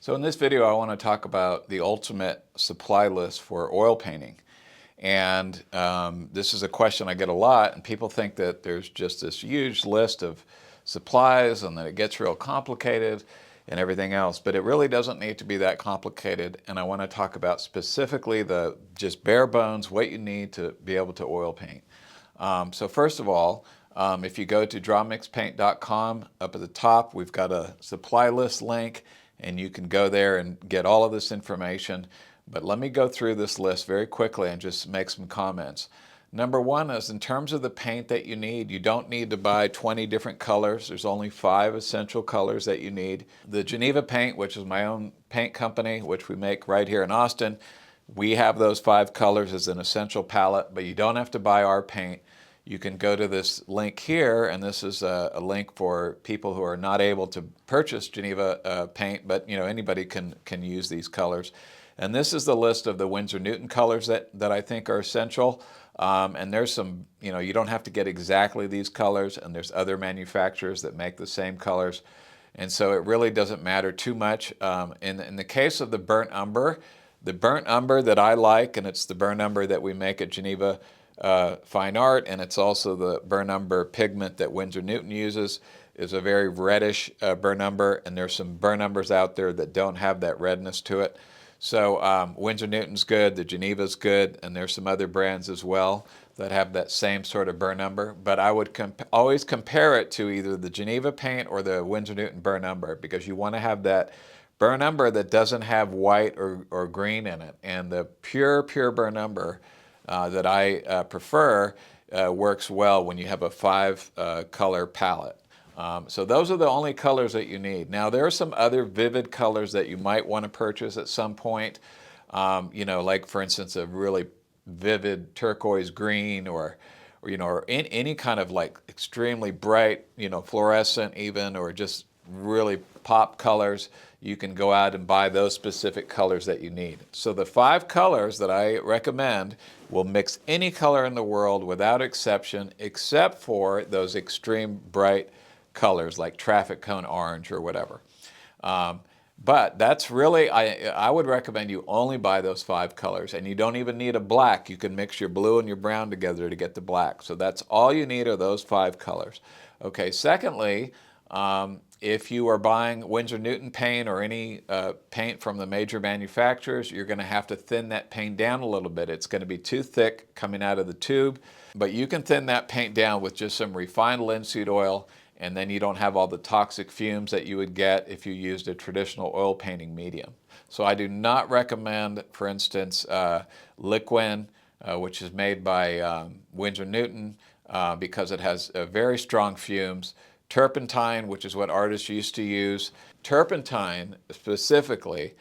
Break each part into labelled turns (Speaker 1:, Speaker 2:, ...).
Speaker 1: So in this video, I want to talk about the ultimate supply list for oil painting. And this is a question I get a lot, and people think that there's just this huge list of supplies and that it gets real complicated and everything else, but it really doesn't need to be that complicated. And I want to talk about specifically the just bare bones, what you need to be able to oil paint. So first of all, if you go to drawmixpaint.com, up at the top, we've got a supply list link, and you can go there and get all of this information. But let me go through this list very quickly and just make some comments. Number one is, in terms of the paint that you need, you don't need to buy 20 different colors. There's only 5 essential colors that you need. The Geneva paint, which is my own paint company, which we make right here in Austin, we have those 5 colors as an essential palette, but you don't have to buy our paint. You can go to this link here, and this is a link for people who are not able to purchase Geneva paint, but anybody can use these colors. And this is the list of the Winsor Newton colors that I think are essential. And there's some, you don't have to get exactly these colors, and there's other manufacturers that make the same colors. And so it really doesn't matter too much. In the case of the burnt umber that I like, and it's the burnt umber that we make at Geneva Fine Art, and it's also the burnt umber pigment that Winsor Newton uses, is a very reddish burnt umber, and there's some burnt umbers out there that don't have that redness to it. So Winsor Newton's good, the Geneva's good, and there's some other brands as well that have that same sort of burnt umber. But I would always compare it to either the Geneva paint or the Winsor Newton burnt umber, because you want to have that burnt umber that doesn't have white or green in it. And the pure burnt umber that I prefer works well when you have a 5 color palette. So those are the only colors that you need. Now, there are some other vivid colors that you might want to purchase at some point. Like, for instance, a really vivid turquoise green, or any kind of like extremely bright, fluorescent even, or just really pop colors. You can go out and buy those specific colors that you need. So the 5 colors that I recommend will mix any color in the world without exception, except for those extreme bright colors like traffic cone orange or whatever. But that's really, I would recommend you only buy those 5 colors, and you don't even need a black. You can mix your blue and your brown together to get the black. So that's all you need are those 5 colors. Okay, secondly, if you are buying Winsor Newton paint or any paint from the major manufacturers, you're going to have to thin that paint down a little bit. It's going to be too thick coming out of the tube, but you can thin that paint down with just some refined linseed oil, and then you don't have all the toxic fumes that you would get if you used a traditional oil painting medium. So I do not recommend, for instance, Liquin, which is made by Winsor Newton, because it has very strong fumes. Turpentine, which is what artists used to use. Turpentine specifically,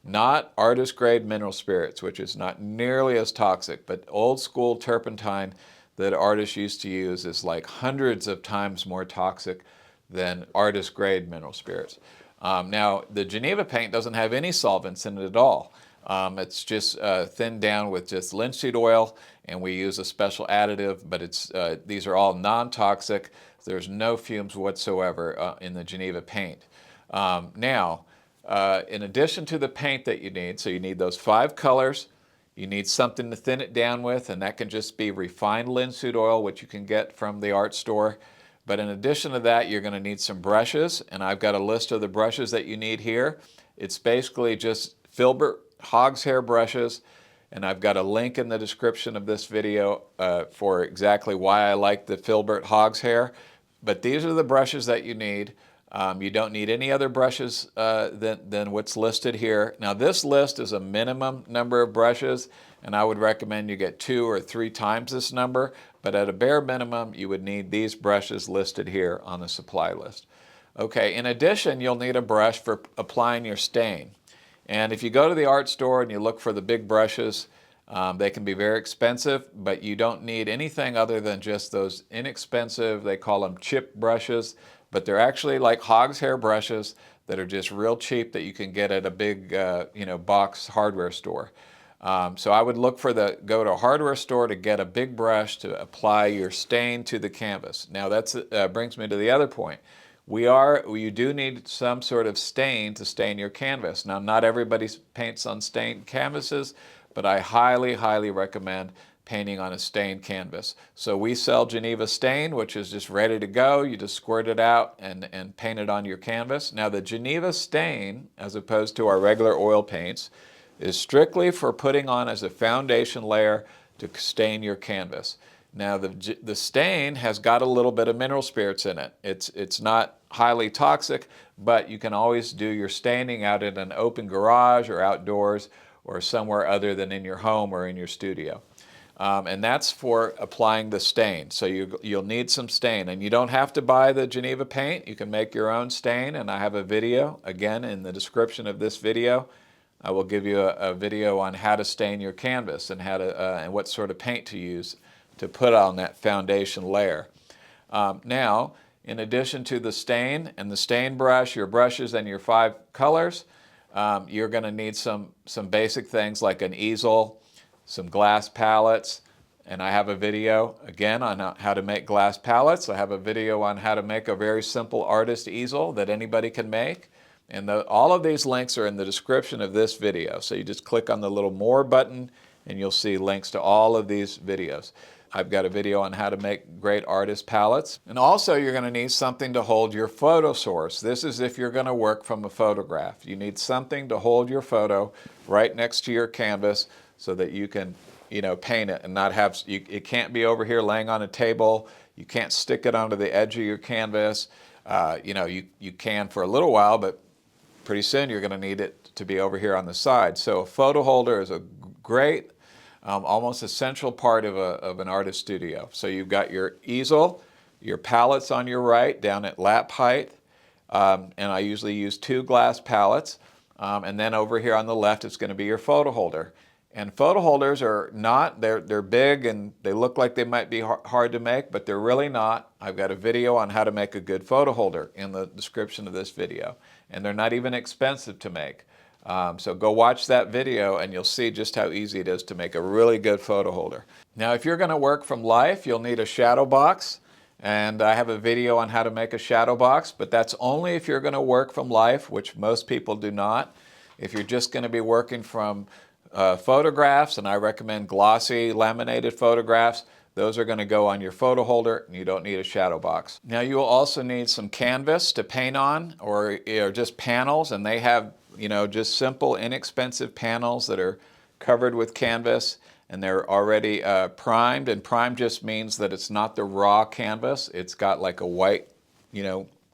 Speaker 1: not artist grade mineral spirits, which is not nearly as toxic, but old school turpentine that artists used to use is like hundreds of times more toxic than artist grade mineral spirits. Now, the Geneva paint doesn't have any solvents in it at all. It's just thinned down with just linseed oil, and we use a special additive, but these are all non-toxic. There's no fumes whatsoever in the Geneva paint. Now, in addition to the paint that you need, so you need those 5 colors, you need something to thin it down with, and that can just be refined linseed oil, which you can get from the art store. But in addition to that, you're going to need some brushes, and I've got a list of the brushes that you need here. It's basically just filbert hog's hair brushes, and I've got a link in the description of this video for exactly why I like the filbert hog's hair. But these are the brushes that you need. You don't need any other brushes than what's listed here. Now, this list is a minimum number of brushes, and I would recommend you get 2 or 3 times this number, but at a bare minimum, you would need these brushes listed here on the supply list. Okay, in addition, you'll need a brush for applying your stain. And if you go to the art store and you look for the big brushes, they can be very expensive, but you don't need anything other than just those inexpensive, they call them chip brushes, but they're actually like hog's hair brushes that are just real cheap that you can get at a big box hardware store. So I would go to a hardware store to get a big brush to apply your stain to the canvas. Now that brings me to the other point. You do need some sort of stain to stain your canvas. Now, not everybody paints on stained canvases, but I highly, highly recommend painting on a stained canvas. So we sell Geneva Stain, which is just ready to go. You just squirt it out and paint it on your canvas. Now, the Geneva Stain, as opposed to our regular oil paints, is strictly for putting on as a foundation layer to stain your canvas. Now, the stain has got a little bit of mineral spirits in it. It's not highly toxic, but you can always do your staining out in an open garage or outdoors or somewhere other than in your home or in your studio. And that's for applying the stain. So you'll need some stain. And you don't have to buy the Geneva paint. You can make your own stain. And I have a video, again, in the description of this video. I will give you a video on how to stain your canvas and and what sort of paint to use to put on that foundation layer. Now, in addition to the stain and the stain brush, your brushes and your 5 colors, you're going to need some basic things like an easel, some glass palettes, and I have a video again on how to make glass palettes. I have a video on how to make a very simple artist easel that anybody can make. And all of these links are in the description of this video. So you just click on the little more button and you'll see links to all of these videos. I've got a video on how to make great artist palettes. And also you're going to need something to hold your photo source. This is if you're going to work from a photograph. You need something to hold your photo right next to your canvas so that you can, paint it and not have, it can't be over here laying on a table. You can't stick it onto the edge of your canvas. You can for a little while, but pretty soon you're going to need it to be over here on the side. So a photo holder is a great, almost essential part of an artist studio. So you've got your easel, your palettes on your right down at lap height, and I usually use 2 glass palettes. And then over here on the left it's going to be your photo holder. And photo holders are not, they're big and they look like they might be hard to make, but they're really not. I've got a video on how to make a good photo holder in the description of this video. And they're not even expensive to make. So go watch that video and you'll see just how easy it is to make a really good photo holder. Now, if you're going to work from life, you'll need a shadow box. And I have a video on how to make a shadow box, but that's only if you're going to work from life, which most people do not. If you're just going to be working from photographs, and I recommend glossy laminated photographs, those are going to go on your photo holder and you don't need a shadow box. Now you will also need some canvas to paint on or just panels, and they have just simple inexpensive panels that are covered with canvas and they're already primed, and primed just means that it's not the raw canvas, it's got like a white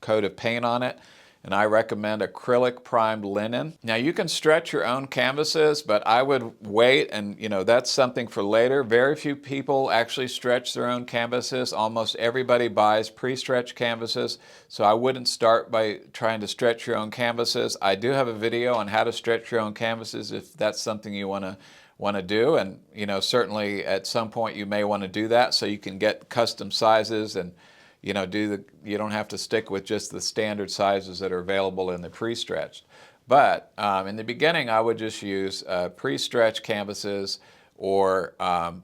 Speaker 1: coat of paint on it. And I recommend acrylic primed linen. Now you can stretch your own canvases, but I would wait, and that's something for later. Very few people actually stretch their own canvases. Almost everybody buys pre-stretched canvases, so I wouldn't start by trying to stretch your own canvases. I do have a video on how to stretch your own canvases if that's something you want to do, and certainly at some point you may want to do that so you can get custom sizes and you don't have to stick with just the standard sizes that are available in the pre-stretched. But in the beginning, I would just use pre-stretched canvases or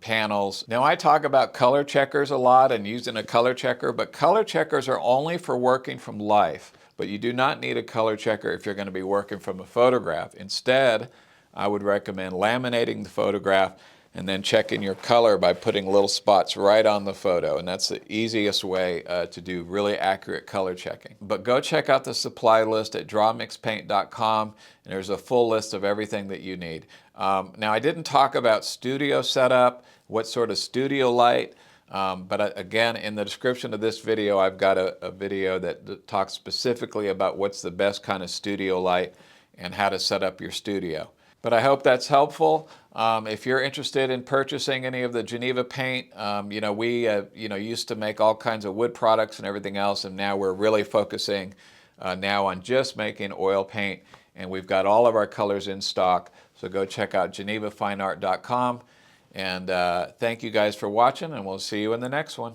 Speaker 1: panels. Now, I talk about color checkers a lot and using a color checker, but color checkers are only for working from life. But you do not need a color checker if you're going to be working from a photograph. Instead, I would recommend laminating the photograph and then checking your color by putting little spots right on the photo. And that's the easiest way to do really accurate color checking. But go check out the supply list at drawmixpaint.com, and there's a full list of everything that you need. Now, I didn't talk about studio setup, what sort of studio light, but again, in the description of this video, I've got a video that talks specifically about what's the best kind of studio light and how to set up your studio. But I hope that's helpful. If you're interested in purchasing any of the Geneva paint, we used to make all kinds of wood products and everything else, and now we're really focusing now on just making oil paint, and we've got all of our colors in stock. So go check out genevafineart.com, and thank you guys for watching, and we'll see you in the next one.